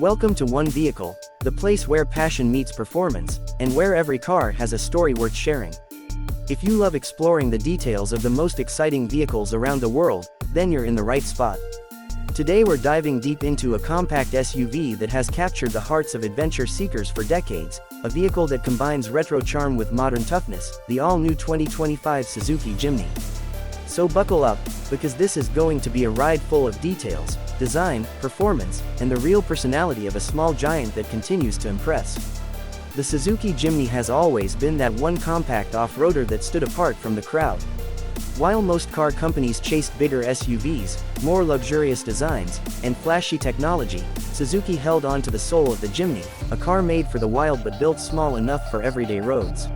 Welcome to One Vehicle, the place where passion meets performance, and where every car has a story worth sharing. If you love exploring the details of the most exciting vehicles around the world, then you're in the right spot. Today we're diving deep into a compact SUV that has captured the hearts of adventure seekers for decades, a vehicle that combines retro charm with modern toughness, the all-new 2025 Suzuki Jimny. So buckle up, because this is going to be a ride full of details, design, performance, and the real personality of a small giant that continues to impress. The Suzuki Jimny has always been that one compact off-roader that stood apart from the crowd. While most car companies chased bigger SUVs, more luxurious designs, and flashy technology, Suzuki held on to the soul of the Jimny, a car made for the wild but built small enough for everyday roads.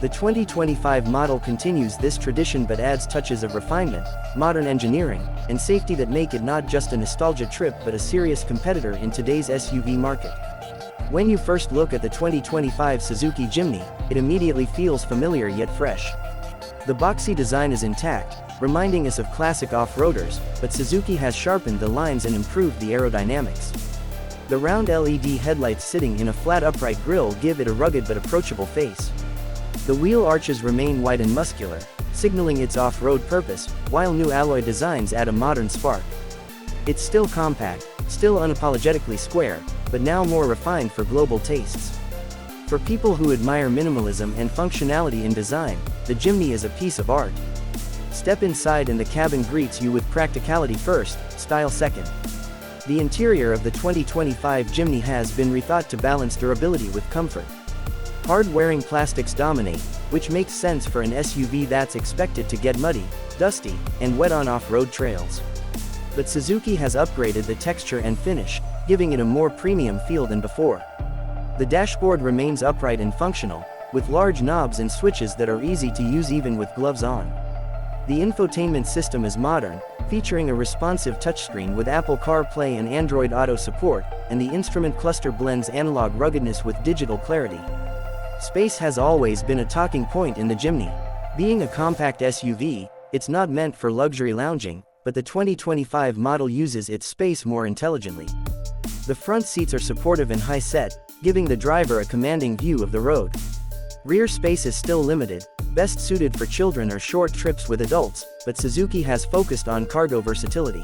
The 2025 model continues this tradition but adds touches of refinement, modern engineering, and safety that make it not just a nostalgia trip but a serious competitor in today's SUV market. When you first look at the 2025 Suzuki Jimny, it immediately feels familiar yet fresh. The boxy design is intact, reminding us of classic off-roaders, but Suzuki has sharpened the lines and improved the aerodynamics. The round LED headlights sitting in a flat upright grille give it a rugged but approachable face. The wheel arches remain wide and muscular, signaling its off-road purpose, while new alloy designs add a modern spark. It's still compact, still unapologetically square, but now more refined for global tastes. For people who admire minimalism and functionality in design, the Jimny is a piece of art. Step inside and the cabin greets you with practicality first, style second. The interior of the 2025 Jimny has been rethought to balance durability with comfort. Hard-wearing plastics dominate, which makes sense for an SUV that's expected to get muddy, dusty, and wet on off-road trails. But Suzuki has upgraded the texture and finish, giving it a more premium feel than before. The dashboard remains upright and functional, with large knobs and switches that are easy to use even with gloves on. The infotainment system is modern, featuring a responsive touchscreen with Apple CarPlay and Android Auto support, and the instrument cluster blends analog ruggedness with digital clarity. Space has always been a talking point in the Jimny. Being a compact SUV, it's not meant for luxury lounging, but the 2025 model uses its space more intelligently. The front seats are supportive and high-set, giving the driver a commanding view of the road. Rear space is still limited, best suited for children or short trips with adults, but Suzuki has focused on cargo versatility.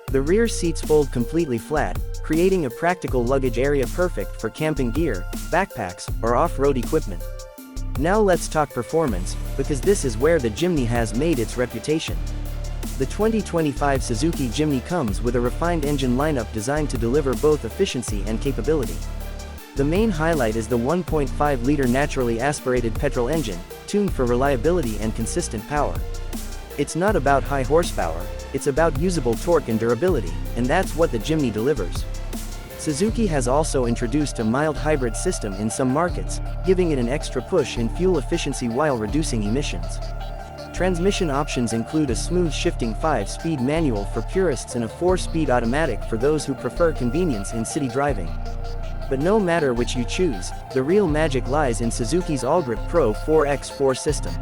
The rear seats fold completely flat, creating a practical luggage area perfect for camping gear, backpacks, or off-road equipment. Now let's talk performance, because this is where the Jimny has made its reputation. The 2025 Suzuki Jimny comes with a refined engine lineup designed to deliver both efficiency and capability. The main highlight is the 1.5-liter naturally aspirated petrol engine, tuned for reliability and consistent power. It's not about high horsepower, it's about usable torque and durability, and that's what the Jimny delivers. Suzuki has also introduced a mild hybrid system in some markets, giving it an extra push in fuel efficiency while reducing emissions. Transmission options include a smooth shifting 5-speed manual for purists and a 4-speed automatic for those who prefer convenience in city driving. But no matter which you choose, the real magic lies in Suzuki's Allgrip Pro 4x4 system.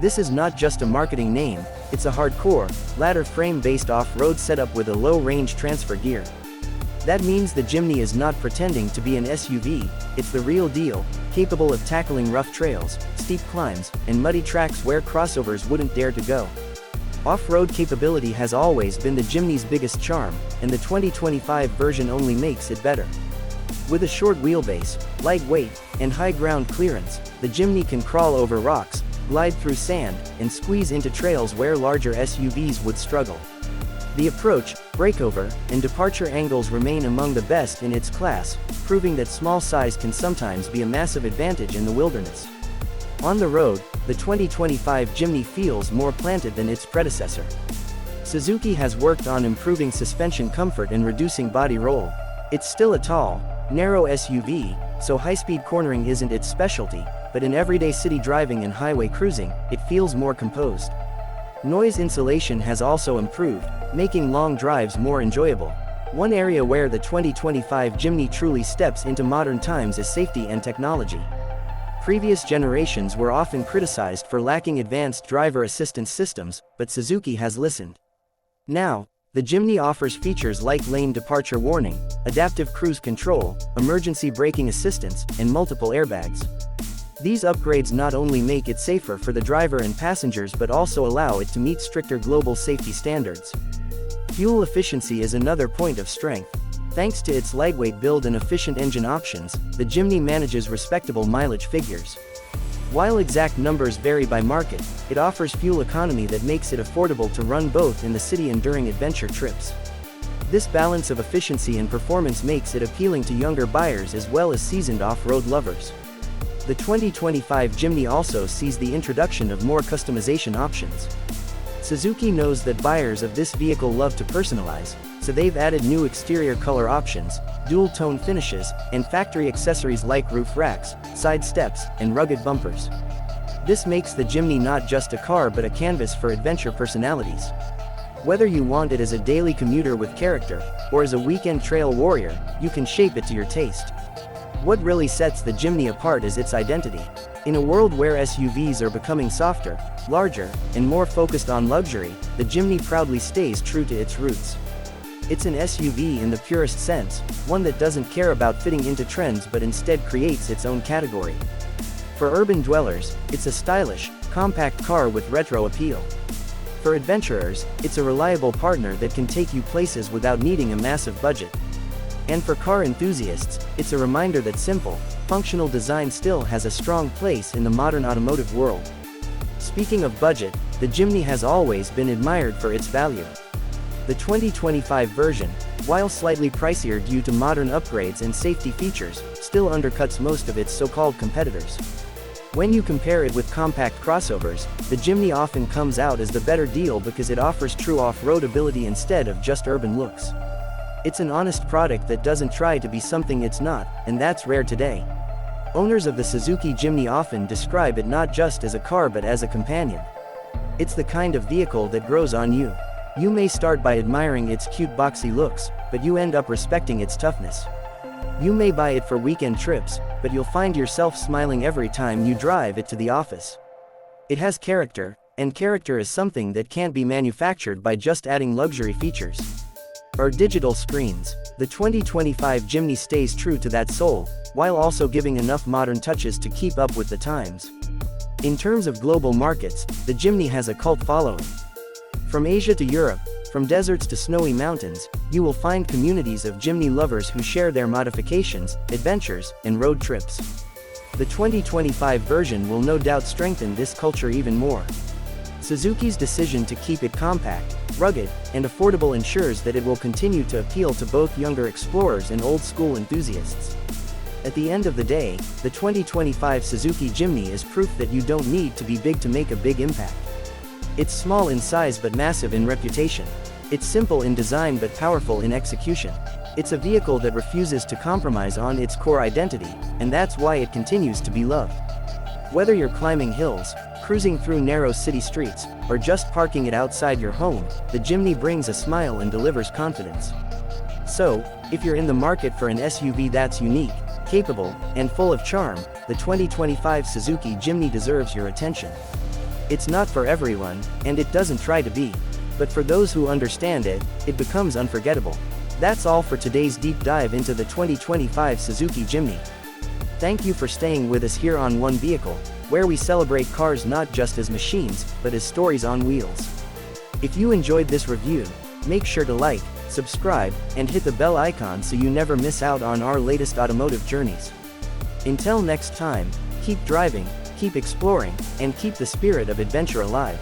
This is not just a marketing name, it's a hardcore, ladder frame-based off-road setup with a low-range transfer gear. That means the Jimny is not pretending to be an SUV, it's the real deal, capable of tackling rough trails, steep climbs, and muddy tracks where crossovers wouldn't dare to go. Off-road capability has always been the Jimny's biggest charm, and the 2025 version only makes it better. With a short wheelbase, lightweight, and high ground clearance, the Jimny can crawl over rocks, glide through sand, and squeeze into trails where larger SUVs would struggle. The approach, breakover, and departure angles remain among the best in its class, proving that small size can sometimes be a massive advantage in the wilderness. On the road, the 2025 Jimny feels more planted than its predecessor. Suzuki has worked on improving suspension comfort and reducing body roll. It's still a tall, narrow SUV, so high-speed cornering isn't its specialty, but in everyday city driving and highway cruising, it feels more composed. Noise insulation has also improved, making long drives more enjoyable. One area where the 2025 Jimny truly steps into modern times is safety and technology. Previous generations were often criticized for lacking advanced driver assistance systems, but Suzuki has listened. Now, The Jimny offers features like lane departure warning, adaptive cruise control, emergency braking assistance, and multiple airbags. These upgrades not only make it safer for the driver and passengers but also allow it to meet stricter global safety standards. Fuel efficiency is another point of strength. Thanks to its lightweight build and efficient engine options, the Jimny manages respectable mileage figures. While exact numbers vary by market, it offers fuel economy that makes it affordable to run both in the city and during adventure trips. This balance of efficiency and performance makes it appealing to younger buyers as well as seasoned off-road lovers. The 2025 Jimny also sees the introduction of more customization options. Suzuki knows that buyers of this vehicle love to personalize, so they've added new exterior color options, dual-tone finishes, and factory accessories like roof racks, side steps, and rugged bumpers. This makes the Jimny not just a car but a canvas for adventure personalities. Whether you want it as a daily commuter with character, or as a weekend trail warrior, you can shape it to your taste. What really sets the Jimny apart is its identity. In a world where SUVs are becoming softer, larger, and more focused on luxury, the Jimny proudly stays true to its roots. It's an SUV in the purest sense, one that doesn't care about fitting into trends but instead creates its own category. For urban dwellers, it's a stylish, compact car with retro appeal. For adventurers, it's a reliable partner that can take you places without needing a massive budget. And for car enthusiasts, it's a reminder that simple, functional design still has a strong place in the modern automotive world. Speaking of budget, the Jimny has always been admired for its value. The 2025 version, while slightly pricier due to modern upgrades and safety features, still undercuts most of its so-called competitors. When you compare it with compact crossovers, the Jimny often comes out as the better deal because it offers true off-road ability instead of just urban looks. It's an honest product that doesn't try to be something it's not, and that's rare today. Owners of the Suzuki Jimny often describe it not just as a car but as a companion. It's the kind of vehicle that grows on you. You may start by admiring its cute boxy looks, but you end up respecting its toughness. You may buy it for weekend trips, but you'll find yourself smiling every time you drive it to the office. It has character, and character is something that can't be manufactured by just adding luxury features. Or digital screens. The 2025 Jimny stays true to that soul, while also giving enough modern touches to keep up with the times. In terms of global markets, the Jimny has a cult following. From Asia to Europe, from deserts to snowy mountains, you will find communities of Jimny lovers who share their modifications, adventures, and road trips. The 2025 version will no doubt strengthen this culture even more. Suzuki's decision to keep it compact, rugged, and affordable ensures that it will continue to appeal to both younger explorers and old-school enthusiasts. At the end of the day, the 2025 Suzuki Jimny is proof that you don't need to be big to make a big impact. It's small in size but massive in reputation. It's simple in design but powerful in execution. It's a vehicle that refuses to compromise on its core identity, and that's why it continues to be loved. Whether you're climbing hills, cruising through narrow city streets, or just parking it outside your home, the Jimny brings a smile and delivers confidence. So, if you're in the market for an SUV that's unique, capable, and full of charm, the 2025 Suzuki Jimny deserves your attention. It's not for everyone, and it doesn't try to be. But for those who understand it, it becomes unforgettable. That's all for today's deep dive into the 2025 Suzuki Jimny. Thank you for staying with us here on One Vehicle, where we celebrate cars not just as machines, but as stories on wheels. If you enjoyed this review, make sure to like, subscribe, and hit the bell icon so you never miss out on our latest automotive journeys. Until next time, keep driving, keep exploring, and keep the spirit of adventure alive.